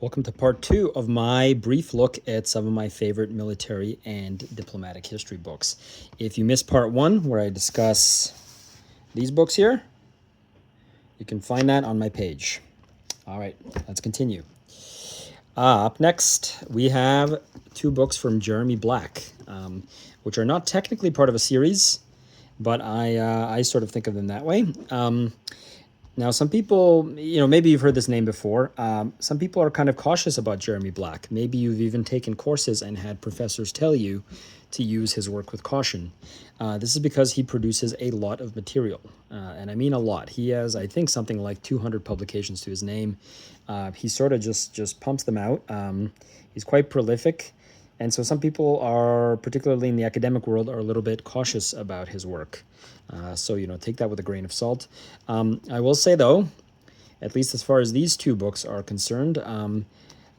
Welcome to part two of my brief look at some of my favorite military and diplomatic history books. If you missed part one, where I discuss these books here, you can find that on my page. All right, let's continue. Up next, we have two books from Jeremy Black, which are not technically part of a series, but I sort of think of them that way. Now, some people, maybe you've heard this name before. Some people are kind of cautious about Jeremy Black. Maybe you've even taken courses and had professors tell you to use his work with caution. This is because he produces a lot of material, and I mean a lot. He has, I think, something like 200 publications to his name. He sort of just pumps them out. He's quite prolific. And so some people are, particularly in the academic world, are a little bit cautious about his work. So take that with a grain of salt. I will say, though, at least as far as these two books are concerned,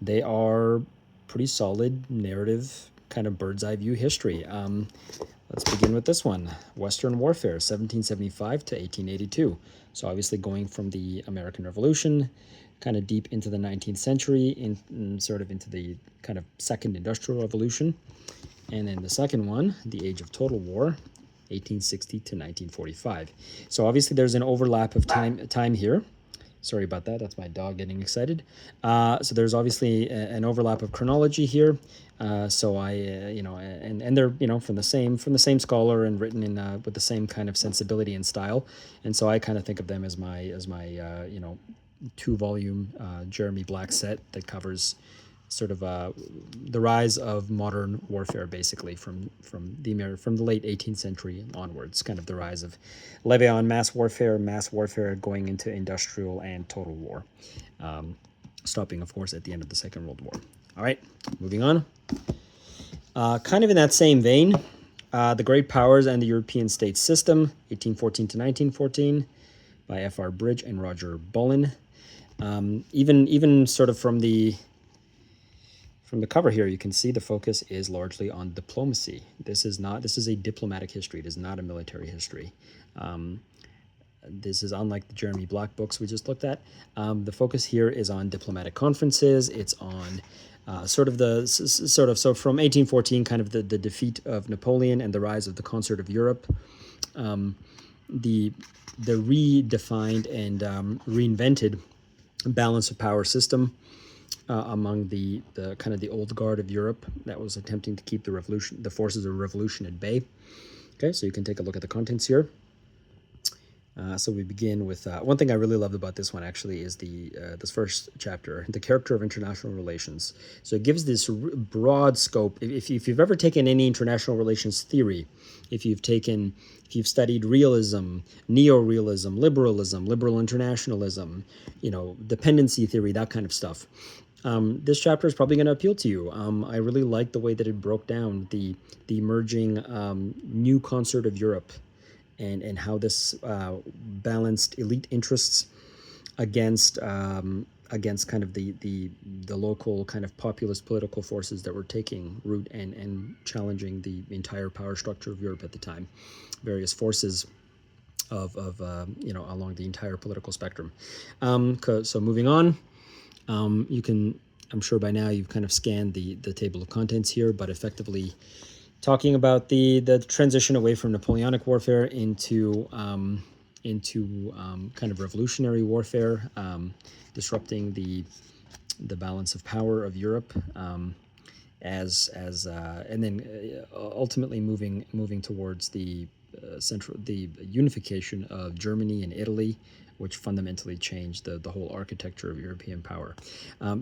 they are pretty solid narrative, kind of bird's eye view history. Let's begin with this one, Western Warfare, 1775 to 1882. So obviously going from the American Revolution, kind of deep into the 19th century, sort of into the kind of Second Industrial Revolution. And then the second one, the Age of Total War, 1860 to 1945. So obviously there's an overlap of time here. Sorry about that. That's my dog getting excited. So there's obviously an overlap of chronology here. So I, and they're from the same scholar and written in with the same kind of sensibility and style. And so I kind of think of them as my 2-volume Jeremy Black set that covers sort of the rise of modern warfare, basically from the late 18th century onwards, kind of the rise of levy on mass warfare going into industrial and total war, stopping, of course, at the end of the Second World War. All right, moving on. Kind of in that same vein, The Great Powers and the European State System, 1814 to 1914, by F.R. Bridge and Roger Bullen. Even sort of from the cover here, you can see the focus is largely on diplomacy. This is a diplomatic history. It is not a military history. This is unlike the Jeremy Black books we just looked at. The focus here is on diplomatic conferences. It's on so from 1814, kind of the defeat of Napoleon and the rise of the concert of Europe. The redefined and reinvented balance of power system among the kind of the old guard of Europe that was attempting to keep the forces of revolution at bay. Okay, so you can take a look at the contents here. So we begin with one thing I really loved about this one actually is this first chapter, the character of international relations. So it gives this broad scope. If you've ever taken any international relations theory, if you've studied realism, neo-realism, liberalism, liberal internationalism, dependency theory, that kind of stuff, this chapter is probably going to appeal to you. I really like the way that it broke down the emerging new concert of Europe, and how this balanced elite interests against kind of the local kind of populist political forces that were taking root and challenging the entire power structure of Europe at the time, various forces of along the entire political spectrum. So moving on, I'm sure by now you've kind of scanned the table of contents here, but effectively talking about the transition away from Napoleonic warfare into kind of revolutionary warfare, disrupting the balance of power of Europe, and then ultimately moving towards the unification of Germany and Italy, which fundamentally changed the whole architecture of European power.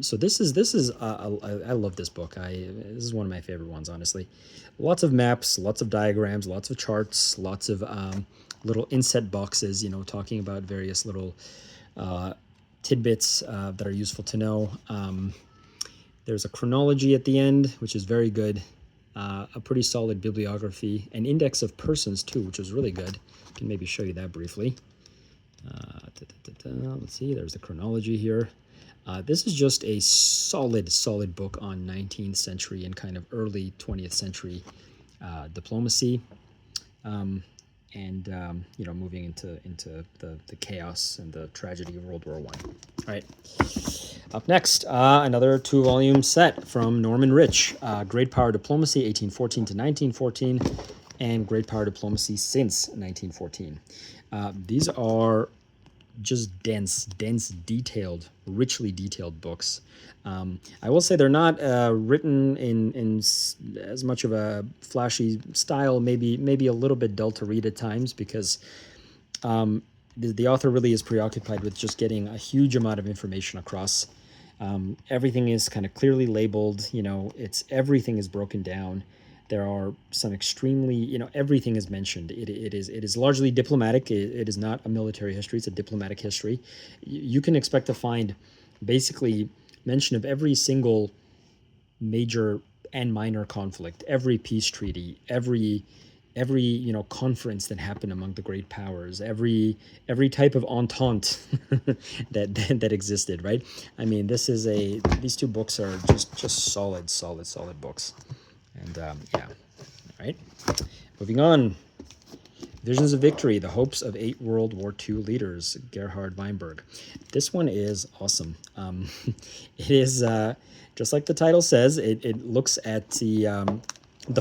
So this is I love this book. This is one of my favorite ones, honestly. Lots of maps, lots of diagrams, lots of charts, lots of little inset boxes, talking about various little tidbits that are useful to know. There's a chronology at the end, which is very good. A pretty solid bibliography, an index of persons too, which is really good. I can maybe show you that briefly. Let's see, there's the chronology here. This is just a solid book on 19th century and kind of early 20th century diplomacy. and moving into the chaos and the tragedy of World War One. All right. Up next, another 2-volume set from Norman Rich, Great Power Diplomacy, 1814 to 1914, and Great Power Diplomacy since 1914. These are just dense, detailed, richly detailed books. I will say they're not written in as much of a flashy style, maybe a little bit dull to read at times, because the author really is preoccupied with just getting a huge amount of information across. Everything is kind of clearly labeled, everything is broken down. There are some extremely, everything is mentioned. It is largely diplomatic. It is not a military history. It's a diplomatic history. You can expect to find basically mention of every single major and minor conflict, every peace treaty, every conference that happened among the great powers, every type of entente that existed, right? I mean, these two books are just solid books. And yeah, all right. Moving on. Visions of Victory, The Hopes of 8 World War II Leaders, Gerhard Weinberg. This one is awesome. It is, just like the title says, it looks at the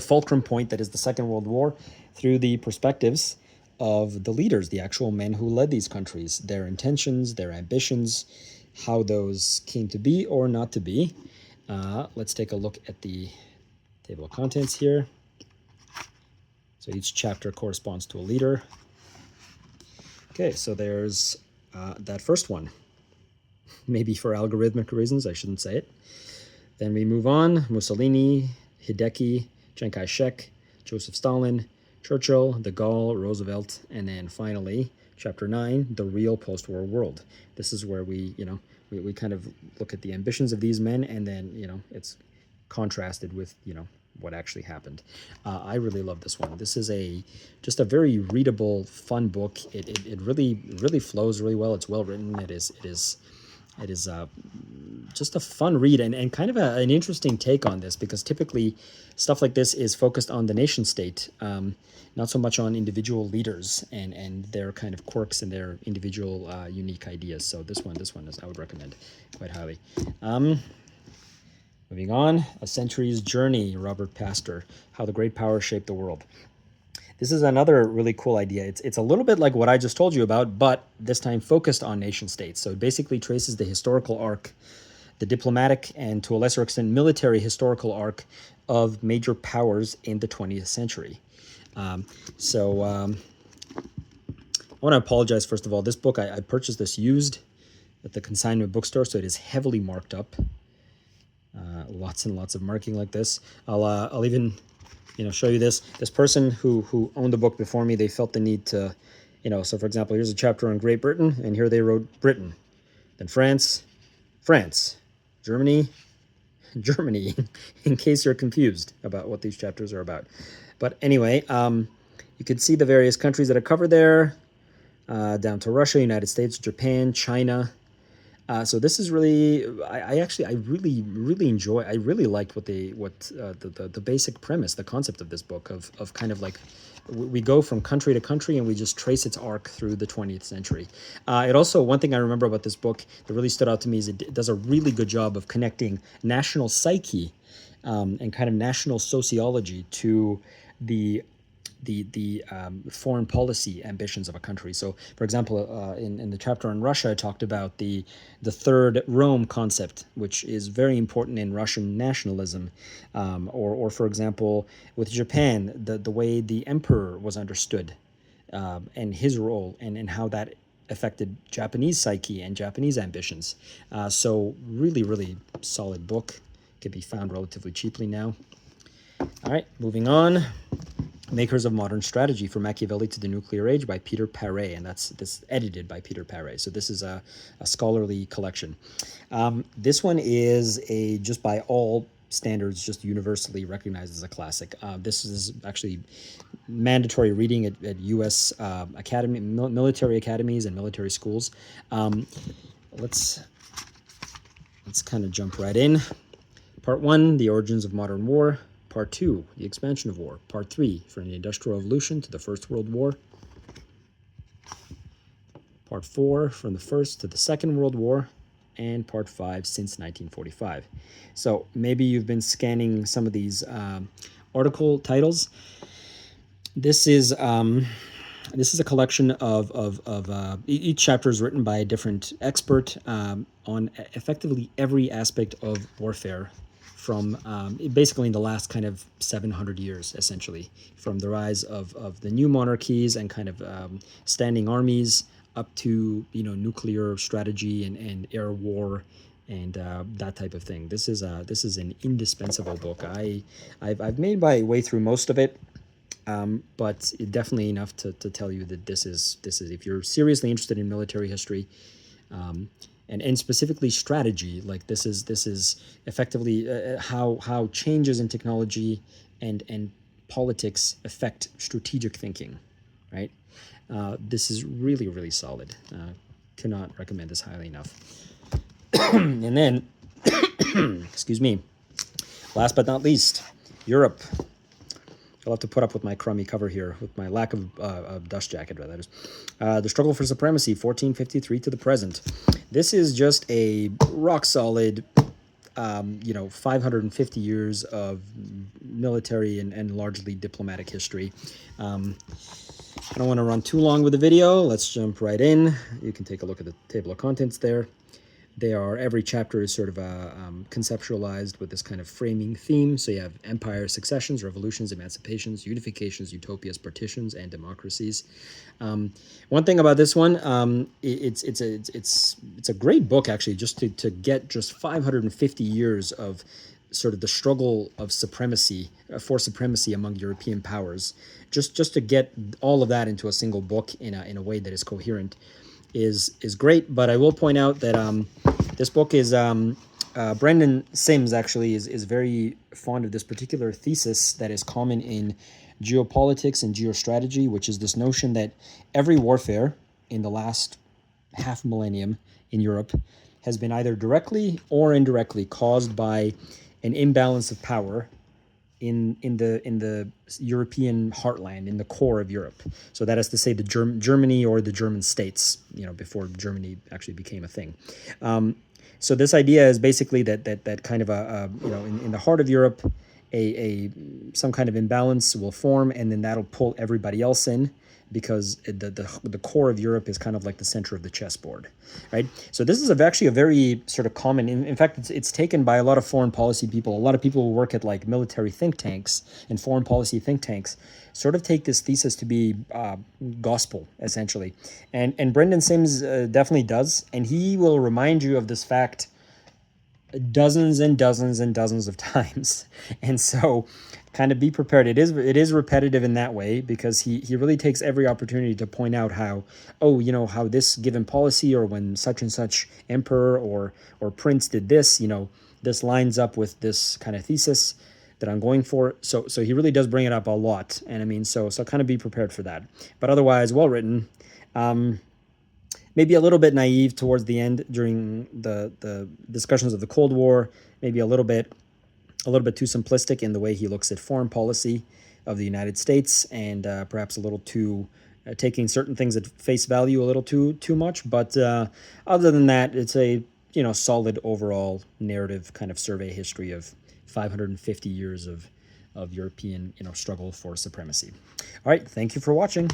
fulcrum point that is the Second World War through the perspectives of the leaders, the actual men who led these countries, their intentions, their ambitions, how those came to be or not to be. Let's take a look at the table of contents here. So each chapter corresponds to a leader. Okay, so there's that first one. Maybe for algorithmic reasons, I shouldn't say it. Then we move on. Mussolini, Hideki, Chiang Kai-shek, Joseph Stalin, Churchill, de Gaulle, Roosevelt, and then finally, chapter 9, The Real Post-War World. This is where we kind of look at the ambitions of these men, and then, it's contrasted with, what actually happened. I really love this one. This is just a very readable, fun book. It really flows really well. It's well written. It is just a fun read and kind of an interesting take on this, because typically stuff like this is focused on the nation state, not so much on individual leaders and their kind of quirks and their individual unique ideas. So this one is, I would recommend quite highly. Moving on, A Century's Journey, Robert Pastor, How the Great Powers Shaped the World. This is another really cool idea. It's a little bit like what I just told you about, but this time focused on nation states. So it basically traces the historical arc, the diplomatic and to a lesser extent military historical arc of major powers in the 20th century. I want to apologize, first of all. This book, I purchased this used at the consignment bookstore, so it is heavily marked up. Lots and lots of marking like this. I'll even show you this. This person who owned the book before me, they felt the need to, so for example, here's a chapter on Great Britain, and here they wrote Britain. Then France, Germany, in case you're confused about what these chapters are about. But anyway, you can see the various countries that are covered there, down to Russia, United States, Japan, China. So this is really, I really enjoy. I really liked the basic premise, the concept of this book of kind of like we go from country to country and we just trace its arc through the 20th century. It also, one thing I remember about this book that really stood out to me is it does a really good job of connecting national psyche and kind of national sociology to the foreign policy ambitions of a country. So, for example, in the chapter on Russia, I talked about the Third Rome concept, which is very important in Russian nationalism. Or for example, with Japan, the way the emperor was understood and his role and how that affected Japanese psyche and Japanese ambitions. So really, really solid book. Can be found relatively cheaply now. All right, moving on. Makers of Modern Strategy, From Machiavelli to the Nuclear Age by Peter Paré, and this edited by Peter Paré. So this is a scholarly collection. This one is just by all standards, just universally recognized as a classic. This is actually mandatory reading at U.S. military academies and military schools. Let's kind of jump right in. Part 1, The Origins of Modern War. Part 2, The Expansion of War. Part 3, From the Industrial Revolution to the First World War. Part 4, from the First to the Second World War, and Part 5, since 1945. So maybe you've been scanning some of these article titles. This is a collection of each chapter is written by a different expert on effectively every aspect of warfare from basically in the last kind of 700 years, essentially, from the rise of the new monarchies and kind of standing armies up to, you know, nuclear strategy and air war and that type of thing. This is an indispensable book. I've made my way through most of it. But definitely enough to tell you that this is if you're seriously interested in military history, and specifically strategy, like this is effectively how changes in technology and politics affect strategic thinking, right? This is really solid. Cannot recommend this highly enough. And then, excuse me, last but not least, Europe. I'll have to put up with my crummy cover here, with my lack of dust jacket, that is. The Struggle for Supremacy, 1453 to the present. This is just a rock-solid, 550 years of military and largely diplomatic history. I don't want to run too long with the video. Let's jump right in. You can take a look at the table of contents there. Every chapter is sort of conceptualized with this kind of framing theme. So you have empire, successions, revolutions, emancipations, unifications, utopias, partitions, and democracies. One thing about this one, it's a great book actually, just to get just 550 years of sort of the struggle of supremacy for supremacy among European powers. Just to get all of that into a single book in a way that is coherent is great. But I will point out that this book is Brendan Sims actually is very fond of this particular thesis that is common in geopolitics and geostrategy, which is this notion that every warfare in the last half millennium in Europe has been either directly or indirectly caused by an imbalance of power in the European heartland, in the core of Europe. So that is to say, the Germany or the German states, before Germany actually became a thing. So this idea is basically that kind of in the heart of Europe, some kind of imbalance will form, and then that'll pull everybody else in, because the core of Europe is kind of like the center of the chessboard, right? So this is actually a very sort of common, in fact, it's taken by a lot of foreign policy people. A lot of people who work at like military think tanks and foreign policy think tanks sort of take this thesis to be gospel, essentially. And Brendan Sims definitely does, and he will remind you of this fact dozens and dozens and dozens of times. And so kind of be prepared. It is repetitive in that way, because he really takes every opportunity to point out how how this given policy, or when such and such emperor or prince did this, this lines up with this kind of thesis that I'm going for. So he really does bring it up a lot. And I mean, so kind of be prepared for that. But otherwise, well written. Maybe a little bit naive towards the end during the discussions of the Cold War, maybe a little bit too simplistic in the way he looks at foreign policy of the United States, and perhaps a little too taking certain things at face value a little too much. But other than that, it's a solid overall narrative kind of survey history of 550 years of European struggle for supremacy. All right, thank you for watching.